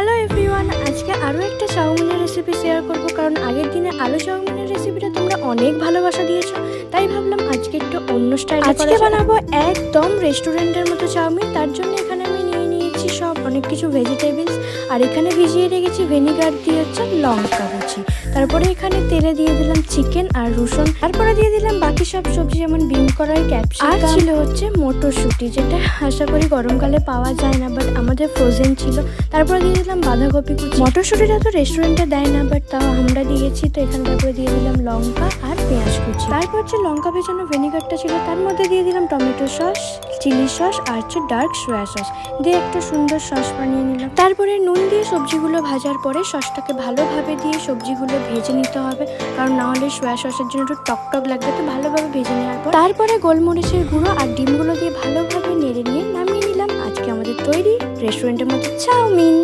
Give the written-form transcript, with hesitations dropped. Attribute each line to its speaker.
Speaker 1: Hello everyone, আজকে আরও একটা চাউমিনের রেসিপি শেয়ার করব। কারণ আগের দিনে আলু চাউমিনের রেসিপিটা তোমরা অনেক ভালোবাসা দিয়েছো, তাই ভাবলাম আজকে একটু অন্য স্টাইলে আজকে বানাবো একদম রেস্টুরেন্টের মতো চাউমিন। তার জন্য এখানে আমি নিয়েছি সব অনেক কিছু ভেজিটেবলস, আর এখানে ভিজিয়ে রেখেছি ভিনিগার দিয়ে হচ্ছে লঙ্কা কুচি। তারপরে এখানে তেলে দিয়ে দিলাম চিকেন আর রসুন, তারপরে দিয়ে দিলাম বাকি সব সবজি যেমন বিন কড়াই, ক্যাপসিকাম, আর ছিল হচ্ছে মটরশুঁটি, যেটা আশা করি গরমকালে পাওয়া যায় না, বাট আমাদের ফ্রোজেন ছিল। তারপরে দিয়ে দিলাম বাঁধাকপি কুচি। মটরশুঁটিটা তো রেস্টুরেন্টে দেয় না, বাট তাও আমরা দিয়েছি, তো এখানে তারপরে দিয়ে দিলাম লঙ্কা আর পেঁয়াজ কুচি। তারপর যে লঙ্কা ভেজানো ভিনিগারটা ছিল তার মধ্যে দিয়ে দিলাম টমেটো সস, চিলি সস আর হচ্ছে ডার্ক সোয়া সস দিয়ে একটা সুন্দর সস বানিয়ে নিলাম। তারপরে নুন দিয়ে সবজিগুলো ভাজার পরে সসটাকে ভালোভাবে দিয়ে সবজিগুলো ভেজে নিতে হবে, কারণ না হলে সোয়া সসের জন্য একটু টক লাগবে। তো ভালোভাবে ভেজে নেওয়ার পর তারপরে গোলমরিচের গুঁড়ো আর ডিমগুলো দিয়ে ভালোভাবে নেড়ে নিয়ে নামিয়ে নিলাম। আজকে আমাদের তৈরি রেস্টুরেন্টের মতো চাউমিন।